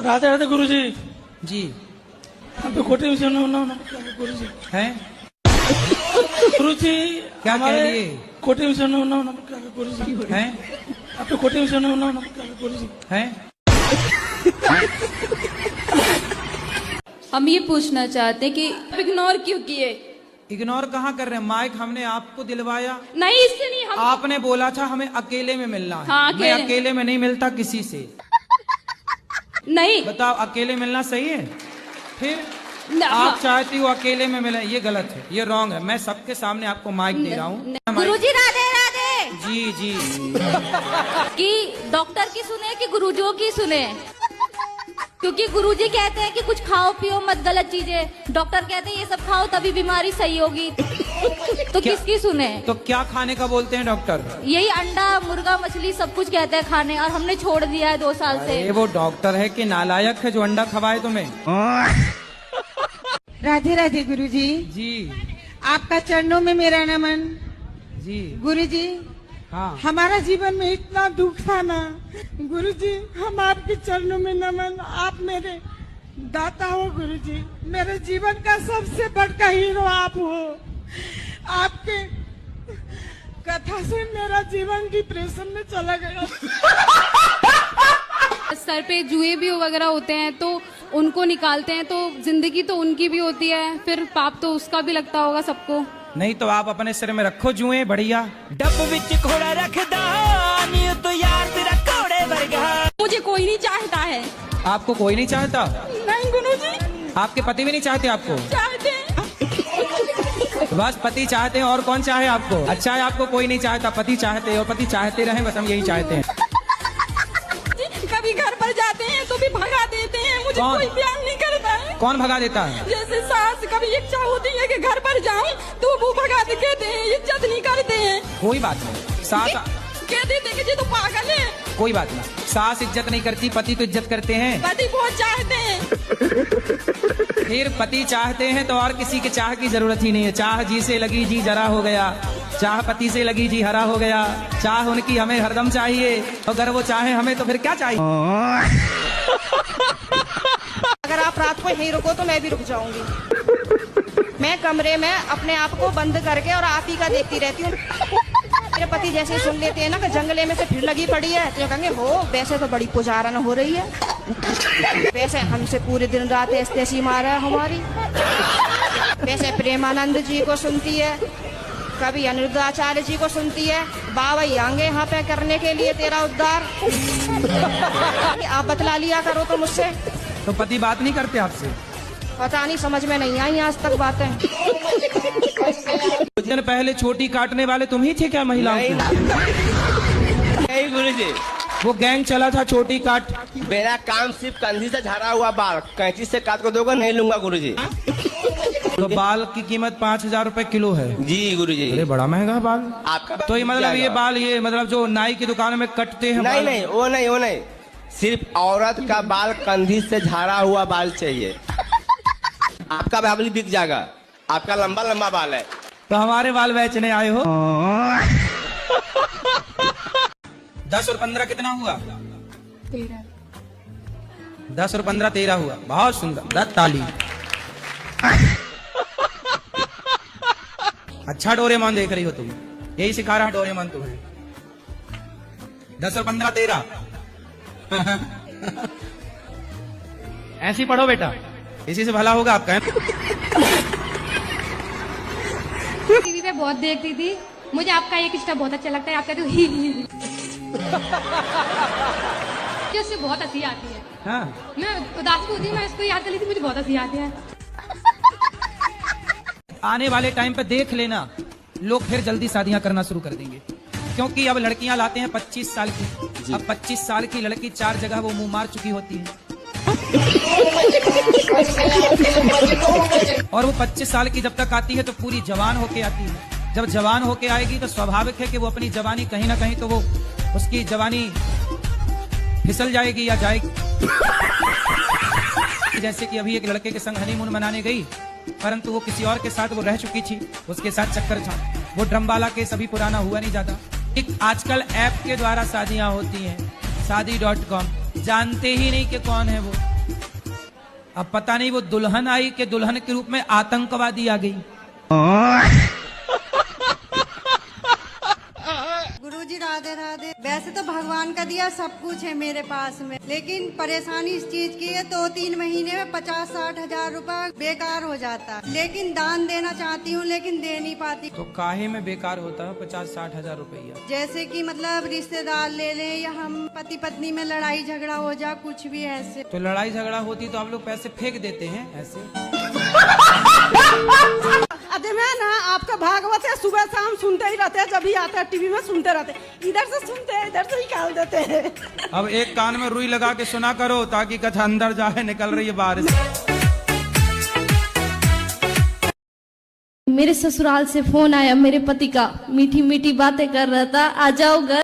राधे राधे गुरुजी। जी हम तो कोटे में से गुरुजी हैं गुरुजी क्या कह हमारे लिए कोटे में से गुरुजी हैं आप तो कोटे में से गुरुजी हैं। हम ये पूछना चाहते हैं कि इग्नोर क्यों किए? इग्नोर कहाँ कर रहे हैं? माइक हमने आपको दिलवाया, नहीं इससे नहीं हम आपने बोला था हमें अकेले में मिलना है। हाँ, मैं अकेले। अकेले में नहीं मिलता किसी से। नहीं बताओ अकेले मिलना सही है? फिर न- आप चाहती हो अकेले में मिले, ये गलत है, ये रॉन्ग है। मैं सबके सामने आपको माइक दे रहा हूँ। गुरुजी राधे राधे जी जी कि डॉक्टर की सुने कि गुरुजियों की सुने? क्योंकि गुरुजी कहते हैं कि कुछ खाओ पियो मत गलत चीजें, डॉक्टर कहते हैं ये सब खाओ तभी बीमारी सही होगी। तो क्या- किसकी सुने? तो क्या खाने का बोलते हैं डॉक्टर? यही अंडा मुर्गा मछली सब कुछ कहते हैं खाने, और हमने छोड़ दिया है 2 साल से। ये वो डॉक्टर है कि नालायक है जो अंडा खवाए तुम्हें? राधे राधे गुरुजी। जी आपका चरणों में मेरा नमन। जी गुरुजी हाँ। हमारा जीवन में इतना दुख था ना गुरुजी, हम आपके चरणों में नमन। आप मेरे दाता हो गुरुजी, मेरे जीवन का सबसे बड़ा हीरो आप हो। आपके कथा से मेरा जीवन डिप्रेशन में चला गया। सर पे जुए भी वगैरह होते हैं तो उनको निकालते हैं, तो जिंदगी तो उनकी भी होती है, फिर पाप तो उसका भी लगता होगा सबको। नहीं तो आप अपने सिर में रखो जुए, बढ़िया। डब विच घोड़ा रखदा नी तो यार तेरा घोड़े वर्गा। मुझे कोई नहीं चाहता है। आपको कोई नहीं चाहता? नहीं गुरुजी आपके पति भी नहीं चाहते आपको? चाहते हैं। बस पति चाहते हैं, और कौन चाहे आपको? अच्छा है आपको कोई नहीं चाहता, पति चाहते हैं, और पति चाहते रहे, बस हम यही चाहते हैं। कभी घर पर जाते हैं तो भी भगा देते हैं, मुझे कौन? कोई प्यार नहीं करता है। कौन भगा देता है? जैसे सास कभी इच्छा होती है कि घर पर जाऊं तो वो भगा के कहते हैं, इज्जत नहीं करते हैं। कोई बात नहीं, सास कह देते कि ये तो पागल है। कोई बात नहीं, सास इज्जत नहीं करती, पति तो इज्जत करते हैं। पति बहुत चाहते हैं। फिर पति चाहते हैं तो और किसी के चाह की जरूरत ही नहीं है। चाह जी से लगी जी जरा हो गया, चाह पति से लगी जी हरा हो गया। चाह उनकी हमें हरदम चाहिए, अगर वो चाहे हमें तो फिर क्या चाहिए? अगर आप रात को यहीं रुको तो मैं भी रुक जाऊंगी। मैं कमरे में अपने आप को बंद करके और आप ही का देखती रहती हूँ। मेरे पति जैसे ही सुन लेते हैं ना कि जंगले में से फिर लगी पड़ी है, तो कहेंगे हो वैसे तो बड़ी पुजारन हो रही है, वैसे हमसे पूरे दिन रात ऐसी मारा है हमारी, वैसे प्रेमानंद जी को सुनती है, कभी अनिरुद्धाचार्य जी को सुनती है। बाबा आएंगे यहाँ पे करने के लिए तेरा उद्धार। आप बतला लिया करो तो मुझसे। तो पति बात नहीं करते आपसे? पता नहीं, समझ में नहीं आई आज तक बातें। कुछ दिन पहले छोटी काटने वाले तुम ही थे क्या महिलाओं की? नहीं गुरुजी, वो गैंग चला था छोटी काट। मेरा काम सिर्फ कंधी से झड़ा हुआ बाल कैंची से काट को दोगे, नहीं लूंगा गुरुजी। तो बाल की कीमत 5,000 रुपए किलो है। जी गुरुजी। अरे बड़ा महंगा है बाल। आपका तो ये मतलब ये बाल, ये मतलब जो नाई की दुकान में कटते हैं नहीं बाल? नहीं वो नहीं वो नहीं, सिर्फ औरत का बाल कंधी से झाड़ा हुआ बाल चाहिए। आपका बाबली बिक जाएगा, आपका लंबा लंबा बाल है। तो हमारे बाल बेचने आए हो? 10 और 15 कितना हुआ? 13। 10 और 15 13 हुआ। बहुत सुंदर, ताली। अच्छा डोरेमोन देख रही हो तुम, यही सिखा रहा डोरेमोन तुम्हें। 10 और 15 13। ऐसी पढ़ो बेटा, इसी से भला होगा आपका। टीवी पे बहुत देखती थी, मुझे आपका एक स्टेप बहुत अच्छा लगता है, आप कहते हो ही। मुझे उससे बहुत हंसी आती है। हाँ। मैं उदास होती, मैं इसको याद कर लेती, मुझे बहुत हंसी आती है। आने वाले टाइम पे देख लेना, लोग फिर जल्दी शादियां करना शुरू कर देंगे, क्योंकि अब लड़कियां लाते हैं 25 साल की। अब 25 साल की लड़की 4 जगह वो मुंह मार चुकी होती है। और वो 25 साल की जब तक आती है तो पूरी जवान होके आती है। जब जवान होके आएगी तो स्वाभाविक है कि वो अपनी जवानी कहीं ना कहीं तो वो उसकी जवानी फिसल जाएगी या जाएगी। जैसे कि अभी एक लड़के के संग हनीमून मनाने गई, परंतु वो किसी और के साथ वो रह चुकी थी, उसके साथ चक्कर था। वो ड्रमवाला केस अभी पुराना हुआ नहीं जाता। एक आजकल ऐप के द्वारा शादियां होती हैं, शादी.com, जानते ही नहीं कि कौन है वो। अब पता नहीं वो दुल्हन आई कि दुल्हन के रूप में आतंकवादी आ गई। गुरुजी राधे राधे। वैसे तो भगवान का दिया सब कुछ है मेरे पास में, लेकिन परेशानी इस चीज की है 2-3 महीने में 50-60 हजार रुपया बेकार हो जाता। लेकिन दान देना चाहती हूँ लेकिन दे नहीं पाती। तो काहे में बेकार होता है 50-60 हजार रुपया? जैसे कि मतलब रिश्तेदार ले लें या हम पति पत्नी में लड़ाई झगड़ा हो जा, कुछ भी ऐसे। तो लड़ाई झगड़ा होती तो आप लोग पैसे फेंक देते हैं ऐसे। अरे मैं ना आपका भागवत है सुबह शाम सुनते ही रहते हैं, जब भी आता है टीवी में सुनते रहते हैं, इधर से सुनते हैं इधर से निकाल देते हैं। अब एक कान में रुई लगा के सुना करो ताकि कथा अंदर जाए, निकल रही है बाहर से। मेरे ससुराल से फोन आया मेरे पति का, मीठी मीठी बातें कर रहा था, आ जाओ घर।